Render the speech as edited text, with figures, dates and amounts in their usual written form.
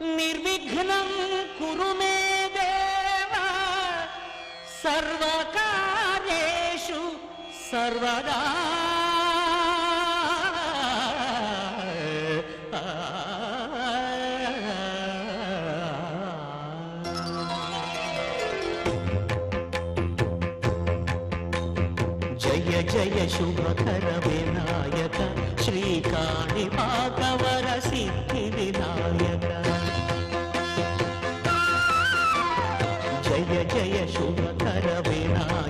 నిర్విఘ్నం కురు మే దేవ సర్వకార్యేషు సర్వదా జయ జయ శుభకర వినాయక శ్రీకాణిపాకవర సిద్ధి వినాయక జయ జయ శుభకర వినాయక